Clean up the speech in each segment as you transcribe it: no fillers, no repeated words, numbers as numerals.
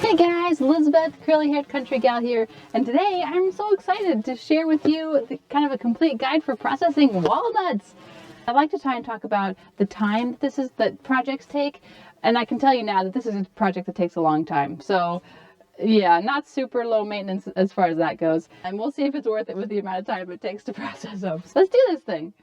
Hey guys, Elizabeth, curly-haired country gal here, and today I'm so excited to share with you kind of a complete guide for processing walnuts. I'd like to try and talk about the time that projects take, and I can tell you now that this is a project that takes a long time. So yeah, not super low maintenance as far as that goes, and we'll see if it's worth it with the amount of time it takes to process them. So let's do this thing.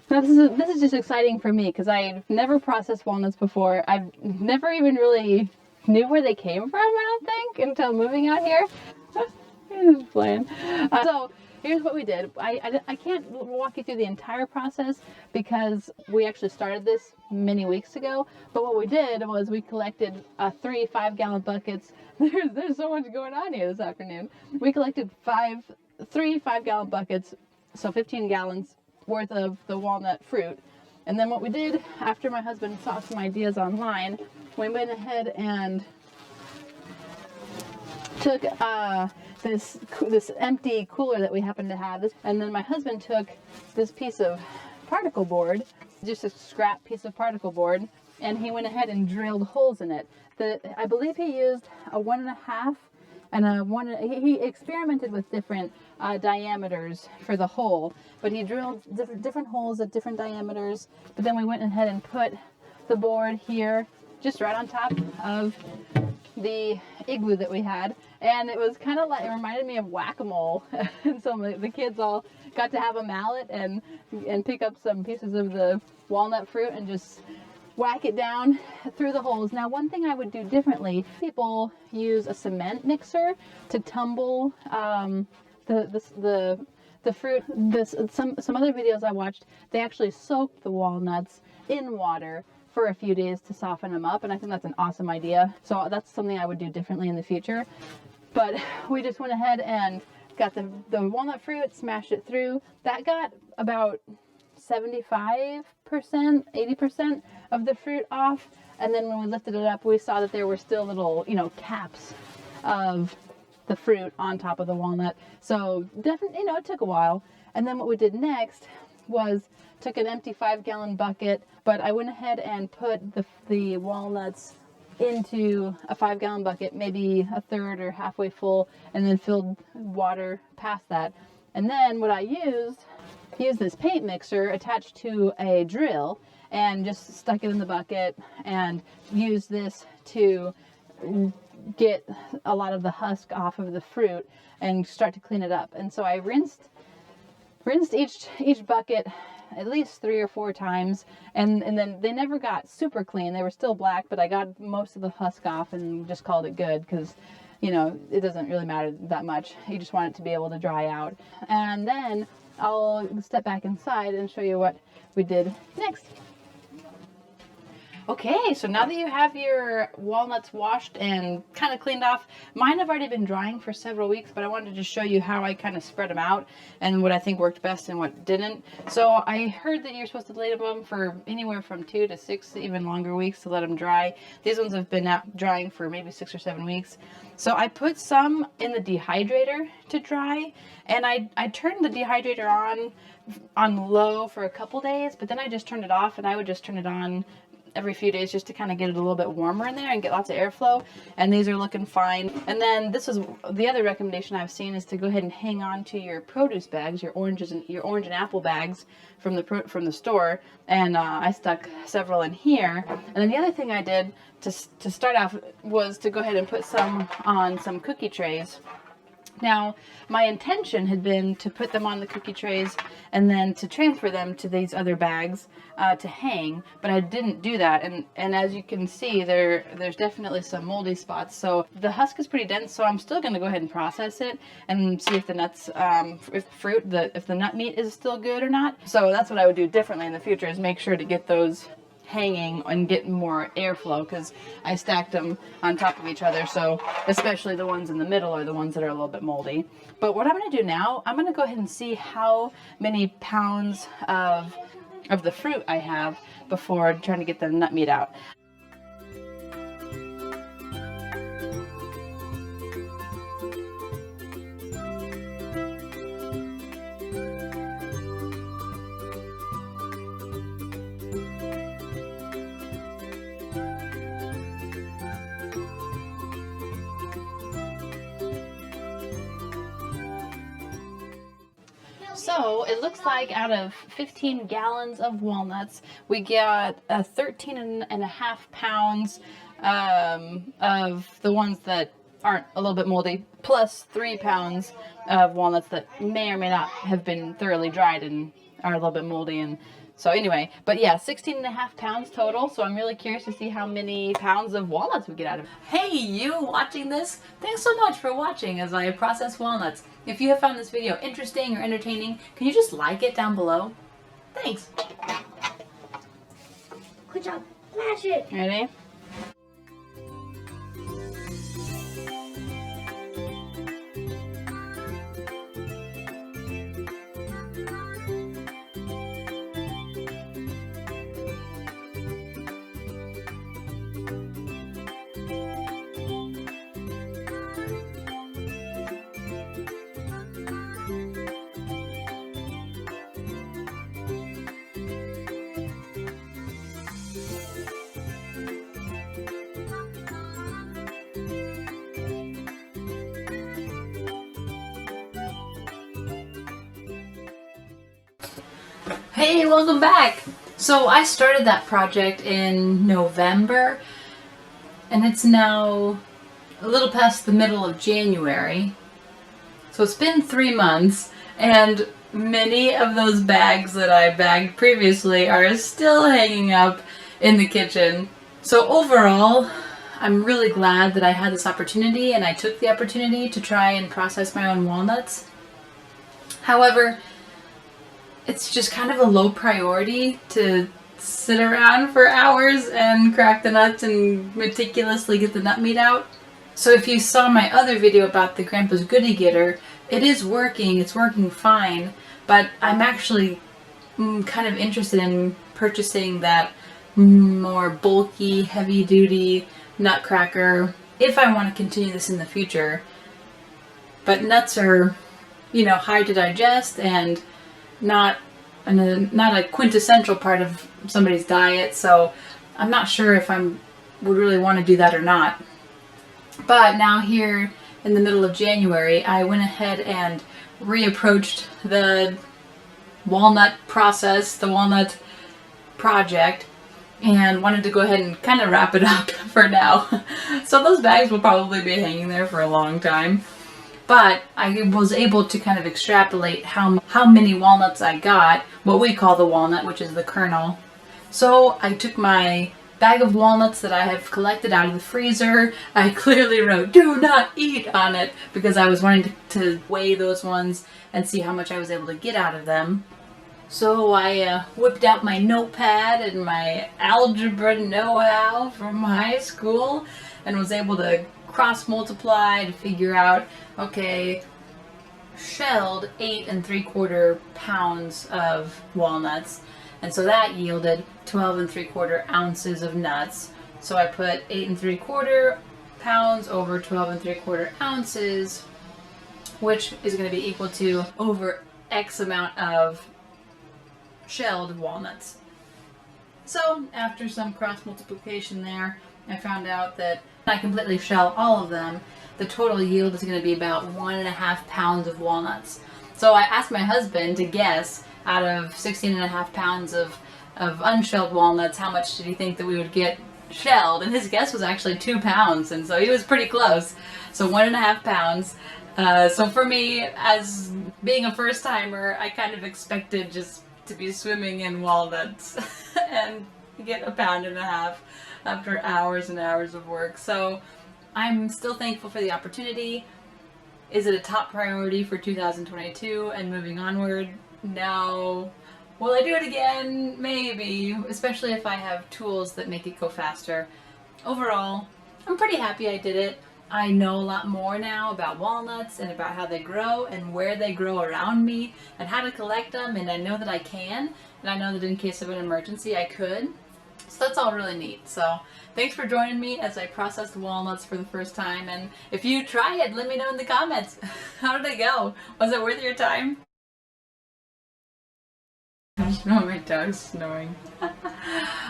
Now this is just exciting for me because I've never processed walnuts before. I've never even really knew where they came from, I don't think, until moving out here. Just playing. So here's what we did. I can't walk you through the entire process because we actually started this many weeks ago. But what we did was we collected 3 5-gallon buckets. There's so much going on here this afternoon. We collected 3 5-gallon buckets, so 15 gallons worth of the walnut fruit. And then what we did after my husband saw some ideas online, we went ahead and took this empty cooler that we happened to have, and then my husband took this piece of particle board, just a scrap piece of particle board, and he went ahead and drilled holes in it. I believe he used a 1.5 and a 1. He experimented with different diameters for the hole, but he drilled different holes at different diameters. But then we went ahead and put the board here, just right on top of the igloo that we had, and it was kind of like, it reminded me of whack-a-mole. And so the kids all got to have a mallet and pick up some pieces of the walnut fruit and just whack it down through the holes. Now, one thing I would do differently, people use a cement mixer to tumble the fruit. Some other videos I watched, they actually soaked the walnuts in water for a few days to soften them up, and I think that's an awesome idea. So that's something I would do differently in the future. But we just went ahead and got the walnut fruit, smashed it through. That got about 75%, 80% of the fruit off. And then when we lifted it up, we saw that there were still little, caps of the fruit on top of the walnut. So definitely, it took a while. And then what we did next was took an empty 5-gallon bucket, but I went ahead and put the walnuts into a 5-gallon bucket, maybe a third or halfway full, and then filled water past that. And then what I used this paint mixer attached to a drill and just stuck it in the bucket and used this to get a lot of the husk off of the fruit and start to clean it up. And so I rinsed each bucket at least 3 or 4 times, and then they never got super clean. They were still black, but I got most of the husk off and just called it good because it doesn't really matter that much. You just want it to be able to dry out. And then I'll step back inside and show you what we did next. Okay, so now that you have your walnuts washed and kind of cleaned off, mine have already been drying for several weeks, but I wanted to just show you how I kind of spread them out and what I think worked best and what didn't. So I heard that you're supposed to leave them for anywhere from 2 to 6, even longer weeks to let them dry. These ones have been out drying for maybe 6 or 7 weeks. So I put some in the dehydrator to dry, and I turned the dehydrator on low for a couple days, but then I just turned it off, and I would just turn it on every few days just to kind of get it a little bit warmer in there and get lots of airflow. And these are looking fine. And then this is the other recommendation I've seen, is to go ahead and hang on to your produce bags, your orange and apple bags from the store. And I stuck several in here. And then the other thing I did to start off was to go ahead and put some on some cookie trays. Now, my intention had been to put them on the cookie trays and then to transfer them to these other bags to hang, but I didn't do that. And as you can see, there's definitely some moldy spots. So the husk is pretty dense, so I'm still going to go ahead and process it and see if the nuts, if the nut meat is still good or not. So that's what I would do differently in the future, is make sure to get those hanging and get more airflow, because I stacked them on top of each other, so especially the ones in the middle are the ones that are a little bit moldy. But what I'm going to do now, I'm going to go ahead and see how many pounds of the fruit I have before trying to get the nut meat out. So it looks like out of 15 gallons of walnuts, we got 13.5 pounds of the ones that aren't a little bit moldy, plus 3 pounds of walnuts that may or may not have been thoroughly dried and are a little bit moldy. And so anyway, but yeah, 16.5 pounds total. So I'm really curious to see how many pounds of walnuts we get out of it. Hey, you watching this? Thanks so much for watching as I process walnuts. If you have found this video interesting or entertaining, can you just like it down below? Thanks. Good job. Mash it. Ready? Hey, welcome back! So I started that project in November, and it's now a little past the middle of January. So it's been 3 months, and many of those bags that I bagged previously are still hanging up in the kitchen. So overall, I'm really glad that I had this opportunity, and I took the opportunity to try and process my own walnuts. However, it's just kind of a low priority to sit around for hours and crack the nuts and meticulously get the nut meat out. So if you saw my other video about the Grandpa's Goodie Getter, it is working, it's working fine, but I'm actually kind of interested in purchasing that more bulky, heavy-duty nutcracker if I want to continue this in the future. But nuts are, you know, hard to digest and not a quintessential part of somebody's diet, so I'm not sure if I would really want to do that or not. But now here in the middle of January, I went ahead and reapproached the walnut process, the walnut project, and wanted to go ahead and kind of wrap it up for now. So those bags will probably be hanging there for a long time. But I was able to kind of extrapolate how many walnuts I got, what we call the walnut, which is the kernel. So I took my bag of walnuts that I have collected out of the freezer. I clearly wrote, "Do not eat" on it because I was wanting to weigh those ones and see how much I was able to get out of them. So I whipped out my notepad and my algebra know-how from high school and was able to cross-multiply to figure out, okay, shelled 8 3/4 pounds of walnuts, and so that yielded 12 3/4 ounces of nuts. So I put 8 3/4 pounds over 12 3/4 ounces, which is going to be equal to over X amount of shelled walnuts. So after some cross multiplication there, I found out that I completely shell all of them, the total yield is going to be about 1.5 pounds of walnuts. So I asked my husband to guess out of 16.5 pounds of unshelled walnuts, how much did he think that we would get shelled? And his guess was actually 2 pounds, and so he was pretty close. So 1.5 pounds. So for me, as being a first timer, I kind of expected just to be swimming in walnuts and get 1.5 pounds after hours and hours of work. So I'm still thankful for the opportunity. Is it a top priority for 2022 and moving onward? No. Will I do it again? Maybe, especially if I have tools that make it go faster. Overall, I'm pretty happy I did it. I know a lot more now about walnuts and about how they grow and where they grow around me and how to collect them, and I know that I can, and I know that in case of an emergency I could. So that's all really neat. So thanks for joining me as I processed walnuts for the first time, and if you try it, let me know in the comments. How did it go? Was it worth your time? Oh, my dog's snoring.